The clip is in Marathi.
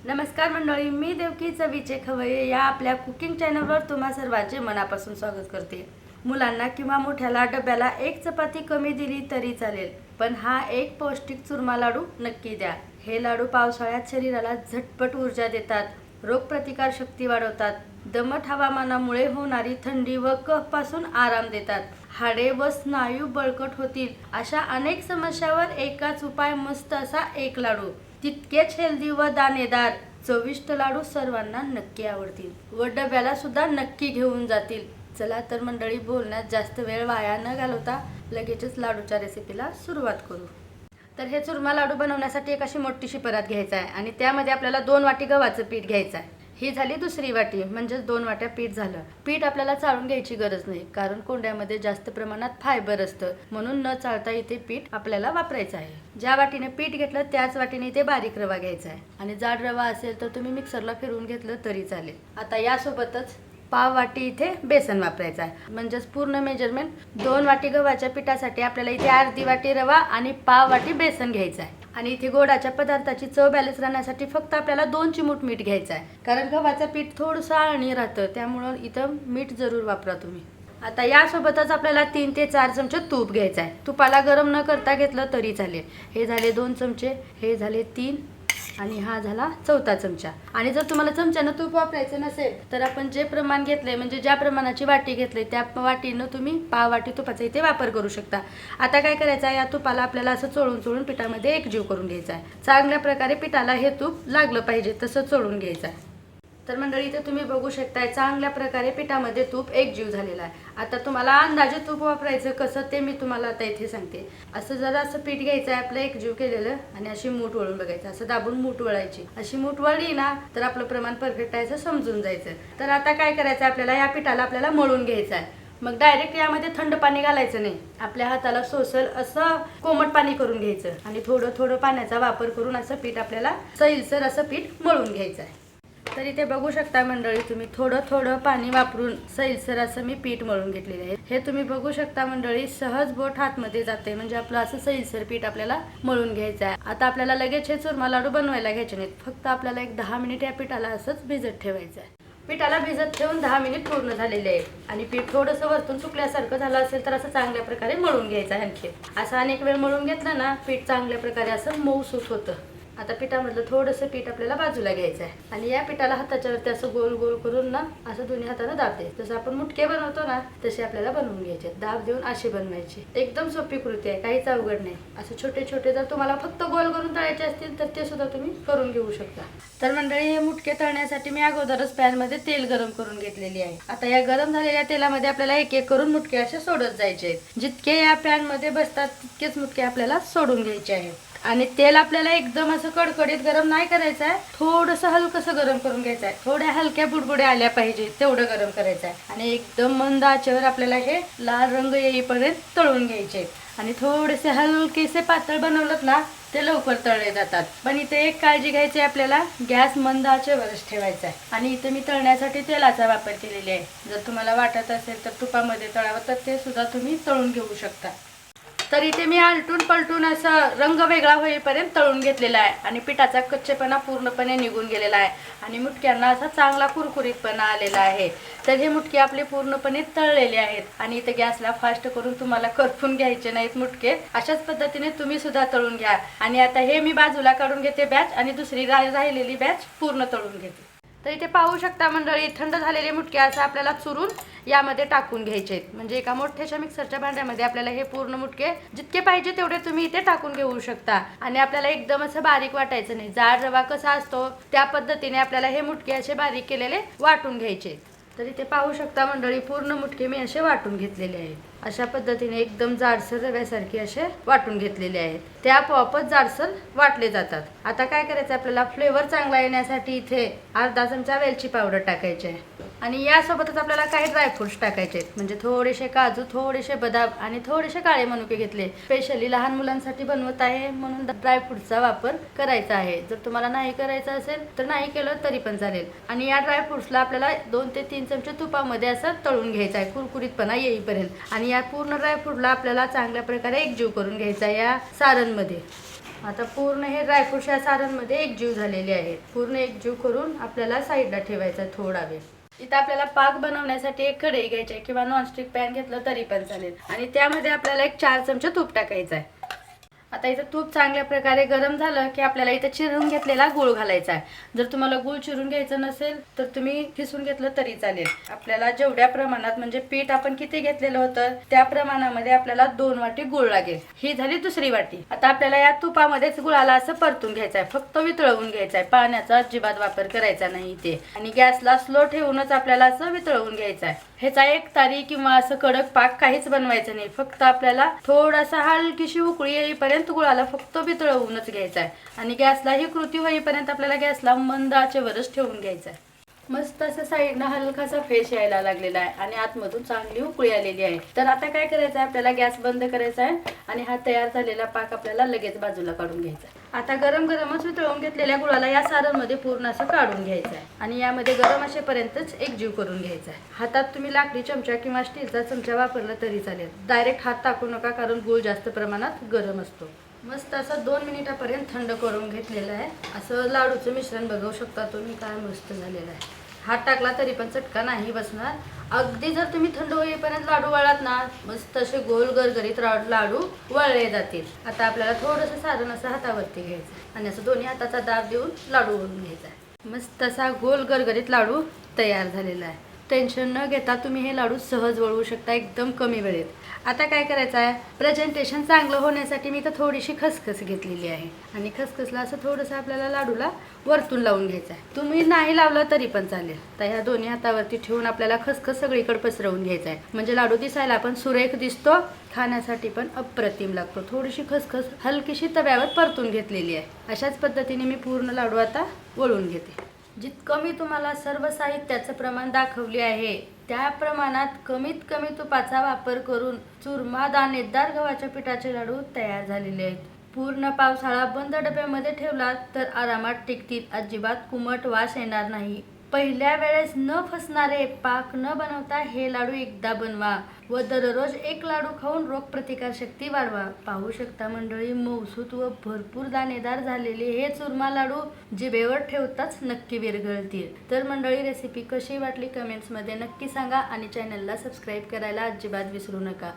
नमस्कार मंडळी, मी देवकी चवीचे खवय्ये या आपल्या कुकिंग चॅनलवर तुम्हा सर्वांचे मनापासून स्वागत करते। मुलांना किंवा मोठ्याला डब्याला एक चपाती कमी दिली तरी चालेल, पण हा एक पौष्टिक चुरमा लाडू नक्की द्या। हे लाडू पावसाळ्यात शरीराला झटपट ऊर्जा देतात, रोगप्रतिकार शक्ती वाढवतात, दमट हवामानामुळे होणारी थंडी व कफ पासून आराम देतात, हाडे व स्नायू बळकट होतील अशा अनेक समस्यावर एकाच उपाय, मस्त असा एक लाडू। तितकेच हेल्दी व दाणेदार चविष्ट लाडू सर्वांना नक्की आवडतील व डब्याला सुद्धा नक्की घेऊन जातील। चला तर मंडळी, बोलण्यात जास्त वेळ वाया न घालवता लगेचच लाडूच्या रेसिपीला सुरुवात करू। तर हे चुरमा लाडू बनवण्यासाठी एक अशी मोठीशी परात घ्यायचा आहे आणि त्यामध्ये आपल्याला 2 वाटी गव्हाचं पीठ घ्यायचं आहे। ही झाली दुसरी वाटी, म्हणजे 2 वाट्या पीठ झालं। पीठ आपल्याला चाळून घ्यायची गरज नाही, कारण कोंड्यामध्ये जास्त प्रमाणात फायबर असतं, म्हणून न चाळता इथे पीठ आपल्याला वापरायचं आहे। ज्या वाटीने पीठ घेतलं त्याच वाटीने इथे बारीक रवा घ्यायचा आहे आणि जाड रवा असेल तर तुम्ही मिक्सरला फिरवून घेतलं तरी चालेल। आता यासोबतच पाव वाटी इथे बेसन वापरायचं आहे, म्हणजेच पूर्ण मेजरमेंट 2 वाटी गव्हाच्या पिठासाठी आपल्याला इथे अर्धी वाटी रवा आणि पाव वाटी बेसन घ्यायचं आहे। आणि इथे गोडाच्या पदार्थाची चव बॅलन्स राहण्यासाठी फक्त आपल्याला 2 चिमूट मीठ घ्यायचं आहे, कारण गव्हाचं पीठ थोडंसं आळणी राहतं, त्यामुळं इथं मीठ जरूर वापरा तुम्ही। आता यासोबतच आपल्याला 3 ते 4 चमचे तूप घ्यायचं आहे। तुपाला गरम न करता घेतलं तरी चालेल। हे झाले 2 चमचे, हे झाले 3 आणि हा झाला 4था चमचा। आणि जर तुम्हाला चमच्यानं तूप वापरायचं नसेल तर आपण जे प्रमाण घेतलंय, म्हणजे ज्या प्रमाणाची वाटी घेतली त्या वाटीनं तुम्ही पाव वाटी तुपाचा इथे वापर करू शकता। आता काय करायचं आहे, या तुपाला आपल्याला असं चोळून चोळून पिठामध्ये एकजीव करून घ्यायचा आहे। चांगल्या प्रकारे पिठाला हे तूप लागलं पाहिजे तसं चोळून घ्यायचं आहे। तर मंडळी, इथे तुम्ही बघू शकताय चांगल्या प्रकारे पिठामध्ये तूप एकजीव झालेला आहे। आता तुम्हाला अंदाजे तूप वापरायचं कसं ते मी तुम्हाला आता इथे सांगते। असं जरा असं पीठ घ्यायचं आहे आपलं एकजीव केलेलं आणि अशी मूठ वळून बघायचं, असं दाबून मूठ वळायची। अशी मूठ वळली ना तर आपलं प्रमाण परफेक्ट आहे असं समजून जायचं। तर आता काय करायचं, आपल्याला या पिठाला आपल्याला मळून घ्यायचं आहे। मग डायरेक्ट यामध्ये थंड पाणी घालायचं नाही, आपल्या हाताला सोसल असं कोमट पाणी करून घ्यायचं आणि थोडं थोडं पाण्याचा वापर करून असं पीठ आपल्याला सैलसर असं पीठ मळून घ्यायचं आहे। तर इथे बघू शकता मंडळी, तुम्ही थोडं थोडं पाणी वापरून सैलसर असं मी पीठ मळून घेतलेले आहे। हे तुम्ही बघू शकता मंडळी, सहज बोट हातमध्ये जाते, म्हणजे आपलं असं सैलसर पीठ आपल्याला मळून घ्यायचं आहे। आता आपल्याला लगेच हे चुरमा लाडू बनवायला घ्यायचे नाहीत, फक्त आपल्याला एक 10 मिनिट या पिठाला असंच भिजत ठेवायचं आहे। पिठाला भिजत ठेवून 10 मिनिट पूर्ण झालेले आहे आणि पीठ थोडंसं वरतून सुकल्यासारखं झालं असेल तर असं चांगल्या प्रकारे मळून घ्यायचं आहे। आणखी असं अनेक वेळ मळून घेतलं ना, पीठ चांगल्या प्रकारे असं मऊसूत होतं। आता पिठामधलं थोडंसं पीठ आपल्याला बाजूला घ्यायचं आहे आणि या पिठाला हाताच्या वरती असं गोल गोल करून ना असं दोन्ही हाताने दाबते, जसं आपण मुटके बनवतो ना तसे आपल्याला बनवून घ्यायचे। दाब देऊन असे बनवायचे। एकदम सोपी कृती आहे, काहीच अवघड नाही। असं छोटे छोटे जर तुम्हाला फक्त गोल करून तळायचे असतील तर ते सुद्धा तुम्ही करून घेऊ शकता। तर मंडळी, हे मुटके तळण्यासाठी मी अगोदरच पॅन मध्ये तेल गरम करून घेतलेली आहे। आता या गरम झालेल्या तेलामध्ये आपल्याला एक एक करून मुटके असे सोडत जायचे आहेत। जितके या पॅन मध्ये बसतात तितकेच मुटके आपल्याला सोडून घ्यायचे आहेत। आणि तेल आपल्याला एकदम असं कडकडीत गरम नाही करायचं आहे, थोडंसं हलकंसं गरम करून घ्यायचं आहे। थोड्या हलक्या बुडबुड्या आल्या पाहिजे तेवढं गरम करायचं आहे आणि एकदम मंद आचेवर आपल्याला हे लाल रंग येईपर्यंत तळून घ्यायचे। आणि थोडेसे हलकेसे पातळ बनवलं ना ते लवकर तळले जातात। पण इथे एक काळजी घ्यायची, आपल्याला गॅस मंद आचेवरच ठेवायचा आहे। आणि इथे मी तळण्यासाठी तेलाचा वापर केलेला आहे। जर तुम्हाला वाटत असेल तर तुपामध्ये तळावं तर ते सुद्धा तुम्ही तळून घेऊ शकता। तर इथे मी आलटून पलटून असं रंग वेगळा होईपर्यंत तळून घेतलेला आहे आणि पिठाचा कच्चेपणा पूर्णपणे निघून गेलेला आहे आणि मुटक्यांना असा चांगला कुरकुरीतपणा आलेला आहे। तर हे मुटके आपले पूर्णपणे तळलेले आहेत आणि इथे गॅसला फास्ट करून तुम्हाला करपून घ्यायचे नाहीत मुटके, अशाच पद्धतीने तुम्ही सुद्धा तळून घ्या। आणि आता हे मी बाजूला काढून घेते बॅच आणि दुसरी राहिलेली बॅच पूर्ण तळून घेते। तर इथे पाहू शकता मंडळी, थंड झालेले मुटके असं आपल्याला चुरून यामध्ये टाकून घ्यायचे आहेत। म्हणजे एका मोठ्याशा मिक्सरच्या भांड्यामध्ये आपल्याला हे पूर्ण मुटके जितके पाहिजे तेवढे तुम्ही इथे टाकून घेऊ शकता। आणि आपल्याला एकदम असं बारीक वाटायचं नाही, जाड रवा कसा असतो त्या पद्धतीने आपल्याला हे मुटके असे बारीक केलेले वाटून घ्यायचे। तर इथे पाहू शकता मंडळी, पूर्ण मुटके मी असे वाटून घेतलेले आहेत। अशा पद्धतीने एकदम जाडसर रव्यासारखे असे वाटून घेतलेले आहेत, ते आपोआपच जाडसर वाटले जातात। आता काय करायचं, आपल्याला फ्लेवर चांगला येण्यासाठी इथे अर्धा चमचा वेलची पावडर टाकायची आहे आणि यासोबतच आपल्याला काही ड्रायफ्रुट्स टाकायचे आहेत। म्हणजे थोडेसे काजू, थोडेसे बदाम आणि थोडेसे काळे मनुके घेतले। स्पेशली लहान मुलांसाठी बनवत आहे म्हणून ड्रायफ्रुट्सचा वापर करायचा आहे। जर तुम्हाला नाही करायचं असेल तर नाही केलं तरी पण चालेल। आणि या ड्रायफ्रुट्सला आपल्याला 2 ते 3 चमचे तुपामध्ये असं तळून घ्यायचं आहे कुरकुरीतपणा येईपर्यंत। आणि या पूर्ण ड्रायफ्रूटला आपल्याला चांगल्या प्रकारे एकजीव करून घ्यायचा या सारणमध्ये। आता पूर्ण हे ड्रायफ्रूट्स या सारणमध्ये एकजीव झालेले आहेत. पूर्ण एकजीव करून आपल्याला साईडला ठेवायचा आहे थोडा वेळ. इथं आपल्याला पाक बनवण्यासाठी एक कढई घ्यायची आहे किंवा नॉनस्टिक पॅन घेतलं तरी पण चालेल आणि त्यामध्ये आपल्याला एक 4 चमचे तूप टाकायचं आहे. आता इथं तूप चांगल्या प्रकारे गरम झालं की आपल्याला इथं चिरून घेतलेला गूळ घालायचा आहे. जर तुम्हाला गूळ चिरून घ्यायचं नसेल तर तुम्ही खिसून घेतलं तरी चालेल. आपल्याला जेवढ्या प्रमाणात म्हणजे पीठ आपण किती घेतलेलं होतं त्या प्रमाणामध्ये आपल्याला 2 वाटी गूळ लागेल. ही झाली दुसरी वाटी. आता आपल्याला या तुपामध्येच गुळाला असं परतून घ्यायचं आहे. फक्त वितळवून घ्यायचं आहे. पाण्याचा अजिबात वापर करायचा नाही इथे आणि गॅसला स्लो ठेवूनच आपल्याला असं वितळवून घ्यायचं आहे. ह्याचा एक तारी किंवा असं कडक पाक काहीच बनवायचं नाही. फक्त आपल्याला थोडासा हलकीशी उकळी येईपर्यंत गुळाला फक्त वितळवूनच घ्यायचा आहे आणि गॅसला ही कृती होईपर्यंत आपल्याला गॅसला मंद आचेवरच ठेवून घ्यायचा आहे. मस्त असं साईडनं हलकासा फेस यायला लागलेला आहे आणि आतमधून चांगली उकळी आलेली आहे. तर आता काय करायचं आहे, आपल्याला गॅस बंद करायचा आहे आणि हा तयार झालेला पाक आपल्याला लगेच बाजूला काढून घ्यायचा आहे. आता गरम गरमच वितळवून घेतलेल्या गुळाला या सारणमध्ये पूर्ण असं काढून घ्यायचं आहे आणि यामध्ये गरम असेपर्यंतच एकजीव करून घ्यायचा आहे. हातात तुम्ही लाकडी चमचा किंवा स्टीलचा चमचा वापरला तरी चालेल. डायरेक्ट हात टाकू नका कारण गूळ जास्त प्रमाणात गरम असतो. मस्त असं 2 मिनिटापर्यंत थंड करून घेतलेलं आहे. असं लाडूचं मिश्रण बघू शकता तुम्ही, काय मस्त झालेलं आहे. हात टाकला तरी पण चटका नाही बसणार. अगदी जर तुम्ही थंड होईपर्यंत लाडू वळलात ना, मस्त असे गोल गरगरीत लाडू वळले जातील. आता आपल्याला थोडंसं सारण असं हातावरती घ्यायचं आणि असं दोन्ही हाताचा दाब देऊन लाडू वळून घ्यायचा. मस्त असा गोल गरगरीत लाडू तयार झालेला आहे. टेन्शन न घेता तुम्ही हे लाडू सहज वळवू शकता एकदम कमी वेळेत. आता काय करायचं आहे, प्रेझेंटेशन चांगलं होण्यासाठी मी इथं थोडीशी खसखस घेतलेली आहे आणि खसखसला असं थोडंसं आपल्याला लाडूला वरतून लावून घ्यायचं आहे. तुम्ही नाही लावलं तरी पण चालेल. तर ह्या दोन्ही हातावरती ठेवून आपल्याला खसखस सगळीकडे पसरवून घ्यायचं आहे. म्हणजे लाडू दिसायला पण सुरेख दिसतो, खाण्यासाठी पण अप्रतिम लागतो. थोडीशी खसखस हलकीशी तव्यावर परतून घेतलेली आहे. अशाच पद्धतीने मी पूर्ण लाडू आता वळून घेते. जितकं मी तुम्हाला सर्व साहित्याचं प्रमाण दाखवले आहे त्या प्रमाणात कमीत कमी तुपाचा वापर करून चुरमा दाणेदार गव्हाच्या पिठाचे लाडू तयार झालेले आहेत. पूर्ण पावसाळा बंद डब्यामध्ये ठेवला तर आरामात टिकतील. अजिबात कुमट वास येणार नाही. पहिल्या वेळेस न फसणारे, पाक न बनवता हे लाडू एकदा बनवा व दररोज एक लाडू खाऊन रोगप्रतिकार शक्ती वाढवा. पाहू शकता मंडळी, मऊसूत व भरपूर दाणेदार झालेले हे चुरमा लाडू जिभेवर ठेवताच नक्की विरघळतील. तर मंडळी, रेसिपी कशी वाटली कमेंट्समध्ये नक्की सांगा आणि चॅनलला सबस्क्राईब करायला अजिबात विसरू नका.